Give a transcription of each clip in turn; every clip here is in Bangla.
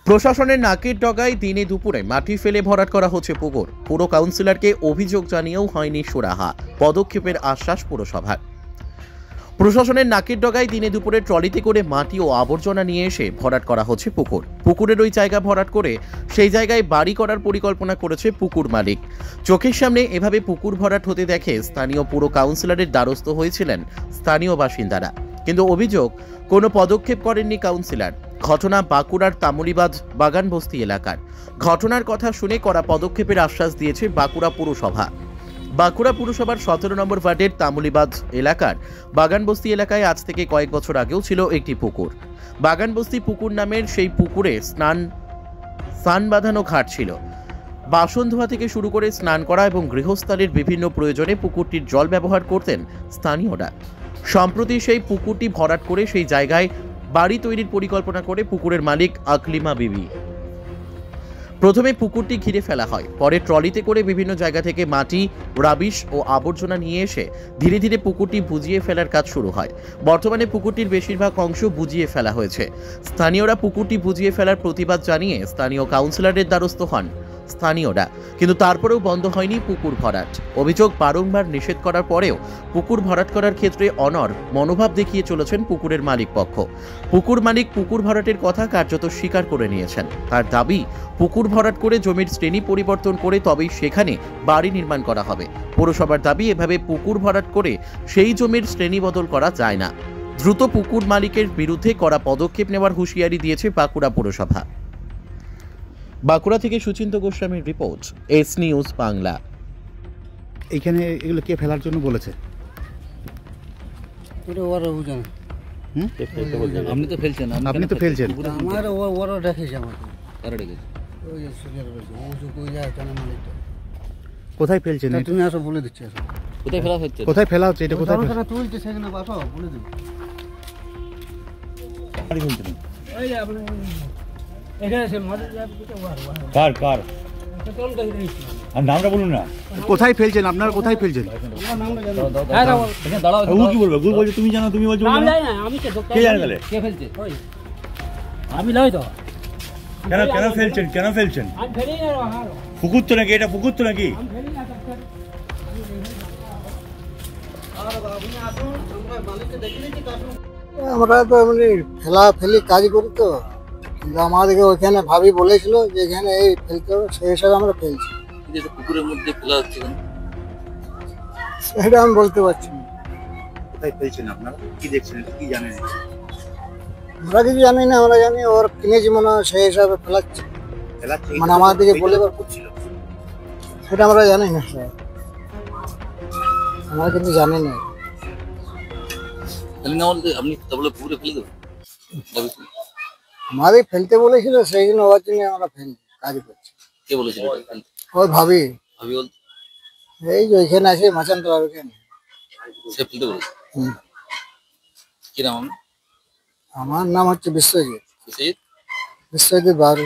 প্রশাসনের নাকের ডগায় দিনে দুপুরে মাটি ফেলে ভরাট করা হচ্ছে পুকুর। পুর কাউন্সিলরকে অভিযোগ জানিয়েও হয়নি সুরাহা। পদক্ষেপের আশ্বাস পুরসভার। প্রশাসনের নাকের ডগায় দিনে দুপুরে ট্রলিতে করে মাটি ও আবর্জনা নিয়ে এসে ভরাট করা হচ্ছে পুকুর। পুকুরের ওই জায়গা ভরাট করে সেই জায়গায় বাড়ি করার পরিকল্পনা করেছে পুকুর মালিক। চোখের সামনে এভাবে পুকুর ভরাট হতে দেখে স্থানীয় পুর কাউন্সিলরের দ্বারস্থ হয়েছিলেন স্থানীয় বাসিন্দারা, কিন্তু অভিযোগ কোনো পদক্ষেপ করেননি কাউন্সিলর। ঘটনা বাঁকুড়ার তামুলিবাদ বাগানবস্তি এলাকার। ঘটনার কথা শুনে করা পদক্ষেপের আশ্বাস দিয়েছে বাঁকুড়া পুরসভা। বাঁকুড়া পুরসভার 17 নম্বর ওয়ার্ডের তামুলিবাদ এলাকার বাগানবস্তি এলাকায় আজ থেকে কয়েক বছর আগেও ছিল একটি পুকুর। বাগানবস্তি পুকুর নামের সেই পুকুরে স্নান বাঁধানো ঘাট ছিল। বাসন ধোয়া থেকে শুরু করে স্নান করা এবং গৃহস্থালির বিভিন্ন প্রয়োজনে পুকুরটির জল ব্যবহার করতেন স্থানীয়রা। সম্প্রতি সেই পুকুরটি ভরাট করে সেই জায়গায় বাড়ি তৈরির পরিকল্পনা করে পুকুরের মালিক আকলিমা বিবি। প্রথমে পুকুরটি ঘিরে ফেলা হয়, পরে ট্রলিতে করে বিভিন্ন জায়গা থেকে মাটি, রাবিশ ও আবর্জনা নিয়ে এসে ধীরে ধীরে পুকুরটি বুজিয়ে ফেলার কাজ শুরু হয়। বর্তমানে পুকুরটির বেশিরভাগ অংশ বুজিয়ে ফেলা হয়েছে। স্থানীয়রা পুকুরটি বুজিয়ে ফেলার প্রতিবাদ জানিয়ে স্থানীয় কাউন্সিলরের দ্বারস্থ হন স্থানীয়রা, কিন্তু তারপরেও বন্ধ হয়নি পুকুর ভরাট। অভিযোগ, বারংবার নিষেধ করার পরেও পুকুর ভরাট করার ক্ষেত্রে অনড় মনোভাব দেখিয়ে চলেছেন পুকুরের মালিক পক্ষ। পুকুর মালিক পুকুর ভরাটের কথা কার্যত স্বীকার করে নিয়েছেন। তার দাবি, পুকুর ভরাট করে জমির শ্রেণী পরিবর্তন করে তবেই সেখানে বাড়ি নির্মাণ করা হবে। পৌরসভার দাবি, এভাবে পুকুর ভরাট করে সেই জমির শ্রেণী বদল করা যায় না। দ্রুত পুকুর মালিকের বিরুদ্ধে কড়া পদক্ষেপ নেওয়ার হুঁশিয়ারি দিয়েছে বাঁকুড়া পৌরসভা। বাঁকুড়া থেকে সুচিন্ত গোস্বামীর রিপোর্ট, এস নিউজ বাংলা। এইখানে এগুলো কে ফেলার জন্য বলেছে? আপনি তো ফেলছেন। আপনি তো ফেলছেন। আমার ওরা ডেকেছে আমাকে। কারা ডেকেছে? ওই যে সুজের রয়েছে, ও যে কই যায় কেন মালিকটা। কোথায় ফেলছেন? তুমি আসো বলে দিচ্ছি, আসো। কোথায় ফেলা হচ্ছে? কোথায় ফেলা হচ্ছে এটা? কোথায় ওখানে তুলছে সেখানে বাসো বলে দিন। ওই যে আপনি এখানে আছে মাঝে যাব তো কার কার আর নামটা বলুন না। কোথায় ফেলছেন আপনারা? কোথায় ফেলছেন? হ্যাঁ দাও এখানে দাঁড়াও। ও কি বলবে? গুল বলছে তুমি জানো, তুমি বলছো নাম না। জানি না, আমি কে কে জানে তাহলে? কে ফেলছে? ওই আমি লই তো। কেন কেন ফেলছেন? কেন ফেলছেন? আমি ফেলি না হার। পুকুর তো নাকি এটা? পুকুর তো নাকি? আমি ফেলি না তখন। আর বাবু না আসুন, আমরা মালিককে দেখিয়ে দিই কাটুন। আমরা তো এমনি ফেলি কাজ করি তো, কিন্তু আমাদেরকে ওইখানে ভাবি বলেছিল যে এখানে এই ফেলতে হবে, সেই হিসাবে আমরা ফেলছি। এটা পুকুরের মধ্যে ফেলা হচ্ছে কেন? সেটা আমি বলতে পারছি না। কোথায় ফেলছেন আপনারা? কি দেখছেন? কি জানেন? আমরা কিছু জানি না, আমরা জানি ওর কিনেছি মনে হয়, সেই হিসাবে ফেলাচ্ছে। মানে আমাদেরকে বলে করছিল সেটা আমরা জানি না স্যার, আমরা কিন্তু জানি না। তাহলে না বলতে আপনি তাহলে পুকুরে ফেলে দেবেন? আমাদের ফেলতে বলেছিল, সেই জন্য ওর জন্য আমরা কাজ করছি। কে বলেছিল এটা ফেলতে? ওই ভাবি, ভাবি বলতে এই যে ওইখানে আছে মাচানতলার ওইখানে। সে ফেলতে বলেছে? কি নাম? আমার নাম হচ্ছে বিশ্বজিৎ। বিশ্বজিৎ? বিশ্বজিৎ বারু।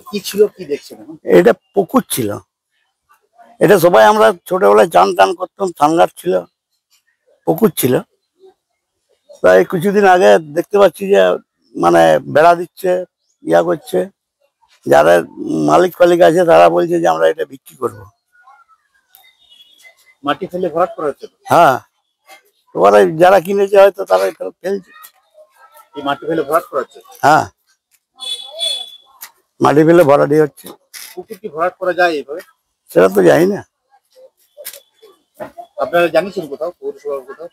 কি ছিল? কি দেখছেন? এটা পুকুর ছিল। এটা সবাই আমরা ছোটবেলায় চান টান করতাম, থানঘাট ছিল, পুকুর ছিল। প্রায় কিছুদিন আগে দেখতে পাচ্ছি যে মানে বেড়া দিচ্ছে, ইয়া করছে। যারা মালিক ফালিক আছে তারা বলছে যে আমরা এটা বিক্রি করব। মাটি ফেলে ভরাট করা হচ্ছে? হ্যাঁ, ওরা যারা কিনেছে হয়তো তারাই ফেলছে। এই মাটি ফেলে ভরাট করা হচ্ছে? হ্যাঁ, মাটি ফেলে ভরাটি হচ্ছে। পুকুর কি ভরাট করা যায় এইভাবে? সেটা তো জানি না। আপনারা জানিয়েছেন কোথাও? পৌরসভার কোথাও?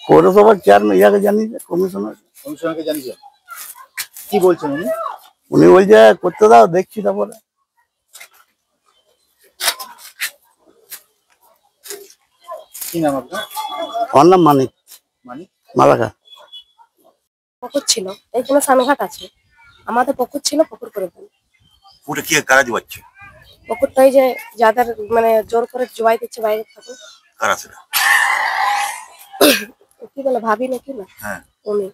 পৌরসভার চেয়ারম্যান ইয়াকে জানিয়েছে, কমিশনারকে জানিয়েছেন? কি বলছেন উনি? উনি বলছে করতে দাও, দেখছি তারপরে। কি নাম আপনার? আমার নাম মানিক, মানিক মালাকা। পুকুর ছিল, এইখানে সানঘাট আছে, আমাদের পুকুর ছিল, পুকুর করে ফেল। পুকুরে কি কারা দিচ্ছে? পুকুরটাই যে যাদের মানে জোর করে জোয়াই দিচ্ছে বাইরে থাকুন। কারা সেটা? কি বলে ভাবি নাকি না? হ্যাঁ, উনি।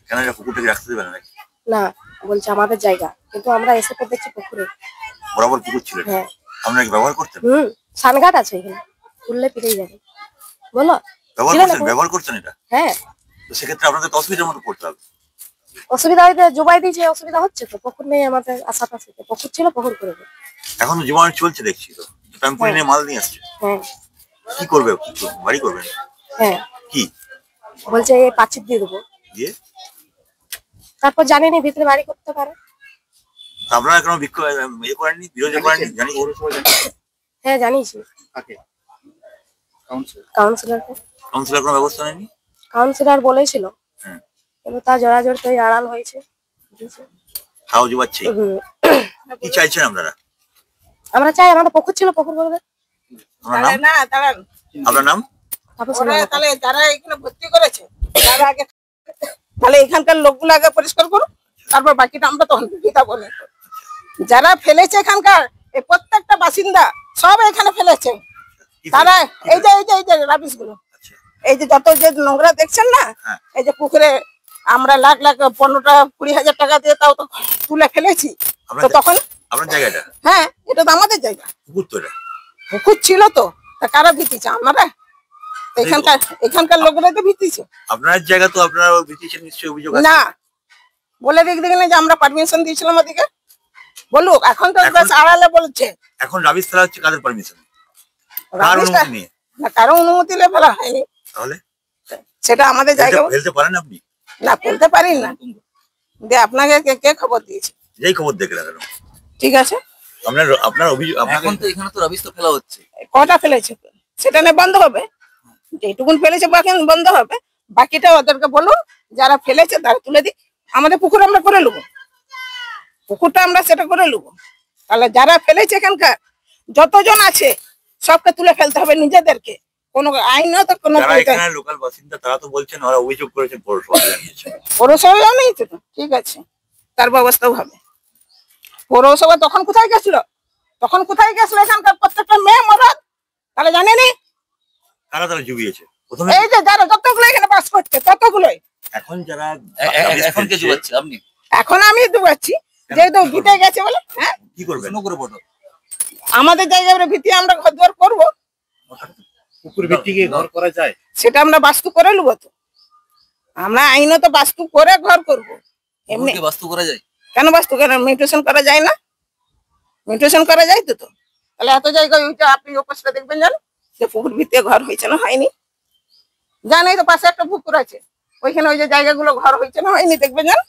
কেন এটা পুকুরটাকে রাখতে দেবেন নাকি? না, বলছে আমাদের জায়গা, কিন্তু আমরা এসে পর দেখছি পুকুরে। বরাবর পুকুর ছিল? হ্যাঁ। আপনারা কি ব্যবহার করতেন? সানঘাট আছে এখানে, উঠলে পেরিয়ে যাবে। বলো ব্যবহার করছেন এটা? হ্যাঁ। তো সেক্ষেত্রে আপনাদের অসুবিধার মধ্যে পড়তে হবে। অসুবিধা হইতে জবাই দিয়েছে, অসুবিধা হচ্ছে তো। পুকুর নেই আমাদের আশাপাশিতে, পুকুর ছিল পুকুর করে দেবে। এখন জীবন চলছে দেখছি তো, টেম্পো নিয়ে মাল নিয়ে আসছে। হ্যাঁ কি করবে, বাড়ি করবে? হ্যাঁ কি বলছে এই পাঁচিল দিয়ে দেবো, দিয়ে তারপর জানিনি ভিতরে বাড়ি করতে পারে। আপনারা কোনো বিক্ষোভ করেননি, বিরোধী করেননি? জানি হ্যাঁ জানিয়েছি কাউন্সিলরকে। কাউন্সিলর কোনো ব্যবস্থা নেয়নি? কাউন্সিলর বলেছিল, হ্যাঁ। কিন্তু তা জোরাজোর তো আড়াল হয়েছে। তাও জবাচ্ছে। কি চাইছেন আপনারা? আমরা চাই আমাদের পুকুর ছিল পুকুর করবে। আপনার নাম? তাহলে যারা এখানে ভর্তি করেছে তারা আগে, তাহলে এখানকার লোকগুলো আগে পরিষ্কার করুন, তারপর বাকিটা আমরা তখন দিদা বলে। যারা ফেলেছে এখানকার এই প্রত্যেকটা বাসিন্দা সব এখানে ফেলেছে, তারা এই যে রাবিশ গুলো, এই যে যত যে নোংরা দেখছেন না, এই যে পুকুরে আমরা লাখ লাখ 15-20 হাজার টাকা দিয়ে তাও তো তুলে ফেলেছি। তো তখন আপনার জায়গাটা? হ্যাঁ, এটা তো আমাদের জায়গা। পুকুর তো এটা? পুকুর ছিল তো, তা কারা ভিতিছে? আমরা এখানকার লোকরা তো ভিতিছে। আপনার জায়গা তো আপনারা ভিতিছেন নিশ্চয়ই, অভিযোগ আছে? না, বলে দেখবেন যে আমরা পারমিশন দিয়েছিলাম ওদিকে, বলুক। এখন তো বেশ আড়ালে বলছে। এখন রাবিশ ফেলা হচ্ছে কাদের পারমিশন? কার অনুমতি নিয়ে? না, কারো অনুমতি নিয়ে ফেলা হয়নি। তাহলে সেটা আমাদের জায়গা। ফেলতে পারেন আপনি? না, ফেলতে পারি না। যে আপনাকে কে খবর দিয়েছে? যেই খবর দেখলে কেন? ঠিক আছে, আপনার অভিযোগ। এখন তো এখানে তো রাবিশ তো ফেলা হচ্ছে। কটা ফেলেছে সেটা নিয়ে বন্ধ হবে। যেটুকুন ফেলেছে বাকি বন্ধ হবে, বাকিটা ওদেরকে বলুন যারা ফেলেছে তারা তুলে দিক। আমাদের পুকুর আমরা করে নেবো, পুকুরটা আমরা সেটা করে নেবো। তাহলে যারা ফেলেছে এখানকার যতজন আছে সবকে তুলে ফেলতে হবে নিজেদেরকে। কোনো আইনত কোনো লোকাল বাসিন্দা তারা তো বলছেন ওরা অভিযোগ করেছেন, পৌরসভা জানিয়েছে। পৌরসভা জানিয়েছে তো, ঠিক আছে, তার ব্যবস্থাও হবে। পৌরসভা তখন কোথায় গেছিল? এখানকার প্রত্যেকটা মেয়ে মরদ, তাহলে জানেনি? কারা তারা জুবিয়েছে? এই যে যারা যতগুলো এখানে বাস করছে ততগুলোই। এখন যারা এখন কে জুবাচ্ছে? আপনি? এখন আমি ডুবাচ্ছি, যেহেতু ভিটে গেছে বলে। হ্যাঁ, কি করবেন? আমাদের জায়গায় ভিত্তি আমরা ঘর দুয়ার করবো। পুকুর ভিত্তিকে ঘর করা যায়? সেটা আমরা বাস্তু করে নেবো তো। আমরা আইনত বাস্তু করে ঘর করবো। এমনি বাস্তু করা যায়? কেন বাস্তু কেন? মিউটেশন করা যায় না? মিউটেশন করা যায় তো। তাহলে এত জায়গায় ওইটা আপনি উপস্থিত দেখবেন, জান যে পুকুর ভিত্তিতে ঘর হয়েছে না হয়নি। জানেই তো পাশে একটা পুকুর আছে, ওইখানে ওই যে জায়গাগুলো ঘর হয়েছে না হয়নি দেখবেন, জান।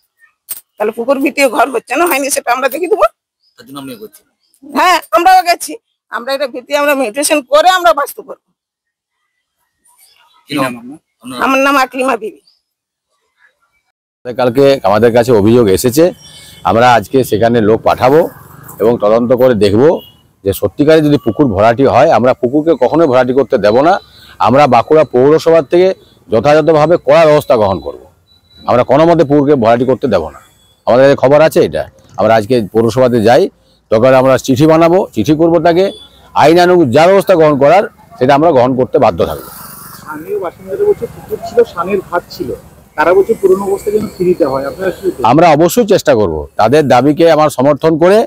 তাহলে পুকুর ভিত্তিতে ঘর হচ্ছে না হয়নি সেটা আমরা দেখে দেবো। তার জন্য আমি করছি। হ্যাঁ, আমরাও গেছি। আমরা এটা ভিত্তি আমরা মিউটেশন করে আমরা বাস্তু করবো। আমার নাম আকলিমা বিবি। কালকে আমাদের কাছে অভিযোগ এসেছে, আমরা আজকে সেখানে লোক পাঠাবো এবং তদন্ত করে দেখব যে সত্যিকারে যদি পুকুর ভরাটি হয়, আমরা পুকুরকে কখনোই ভরাটি করতে দেব না। আমরা বাঁকুড়া পৌরসভার থেকে যথাযথভাবে কড়া ব্যবস্থা গ্রহণ করব। আমরা কোনো মতে পুকুরকে ভরাটি করতে দেব না। আমাদের খবর আছে এটা, আমরা আজকে পৌরসভাতে যাই, দরকার আমরা চিঠি বানাবো, চিঠি করবো তাকে, আইনানুগ যা ব্যবস্থা গ্রহণ করার সেটা আমরা গ্রহণ করতে বাধ্য থাকবো। স্থানীয় বাসিন্দারা বলছে পুকুর ছিল, সানের ভাত ছিল, তারা বলছে পুরনো অবস্থা যেন ফিরিতে হয়। আপনারা কি? আমরা অবশ্যই চেষ্টা করব, তাদের দাবিকে আমার সমর্থন করে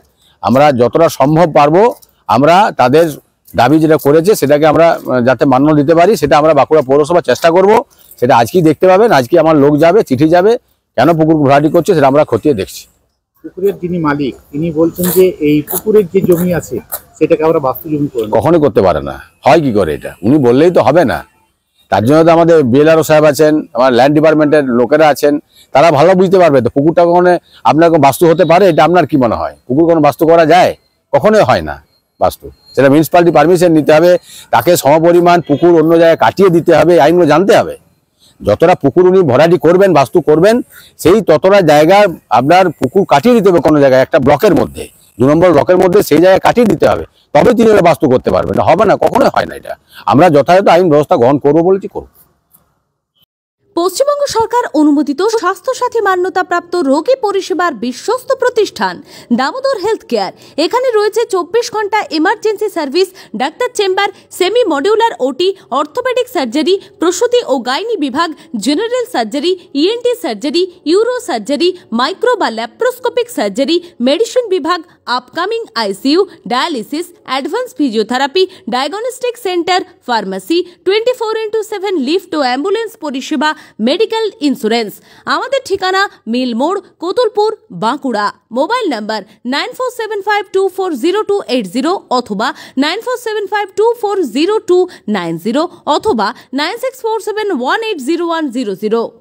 আমরা যতটা সম্ভব পারবো আমরা তাদের দাবি যেটা করেছে সেটাকে আমরা যাতে মান্য দিতে পারি সেটা আমরা বাঁকুড়া পৌরসভা চেষ্টা করব। সেটা আজকেই দেখতে পাবেন, আজকে আমার লোক যাবে, চিঠি যাবে, কেন পুকুর ভরাটি করছে সেটা আমরা খতিয়ে দেখছি। পুকুরের যিনি মালিক তিনি বলছেন যে এই পুকুরের যে জমি আছে সেটাকে আমরা বাস্তু জমি করে কখনোই করতে পারে না। হয় কি করে এটা? উনি বললেই তো হবে না। তার জন্য তো আমাদের বিএলআরও সাহেব আছেন, আমার ল্যান্ড ডিপার্টমেন্টের লোকেরা আছেন, তারা ভালো বুঝতে পারবে। তো পুকুরটা কখনো আপনার বাস্তু হতে পারে এটা আপনার কি মনে হয়? পুকুর কোনো বাস্তু করা যায়? কখনোই হয় না বাস্তু। সেটা মিউনিসিপ্যালিটি পারমিশন নিতে হবে, তাকে সমপরিমাণ পুকুর অন্য জায়গায় কাটিয়ে দিতে হবে, আইনগুলো জানতে হবে। যতটা পুকুর উনি ভরাটি করবেন, বাস্তু করবেন, সেই ততটা জায়গা আপনার পুকুর কাটিয়ে দিতে হবে কোনো জায়গায়, একটা ব্লকের মধ্যে, 2 নম্বর ব্লকের মধ্যে সেই জায়গায় কাটিয়ে দিতে হবে, তবে তিনি বাস্তু করতে পারবেন। হবে না, কখনোই হয় না এটা। আমরা যথাযথ আইন ব্যবস্থা গ্রহণ করবো বলেছি, করবো। পশ্চিমবঙ্গ সরকার অনুমোদিত স্বাস্থ্যসাথী মান্যতাপ্রাপ্ত রোগী পরিষেবার বিশ্বস্ত প্রতিষ্ঠান দামোদর হেলথ কেয়ার। এখানে রয়েছে 24 ঘন্টা emergency service, doctor chamber, semi modular OT, orthopaedic surgery, প্রসূতি ও গাইনি বিভাগ, general surgery, ENT surgery, uro surgery, micro বা ল্যাপ্রোস্কোপিক সার্জারি, মেডিসিন বিভাগ, upcoming ICU, dialysis, advance physiotherapy, diagnostic centre, pharmacy, 24/7 lift ও অ্যাম্বুলেন্স পরিষেবা, মেডিকেল ইন্স্যুরেন্স। আমাদের ঠিকানা মিল মোড়, কোতুলপুর, বাঁকুড়া। মোবাইল নাম্বার 9475240280 অথবা 9475240290 অথবা 9647180100।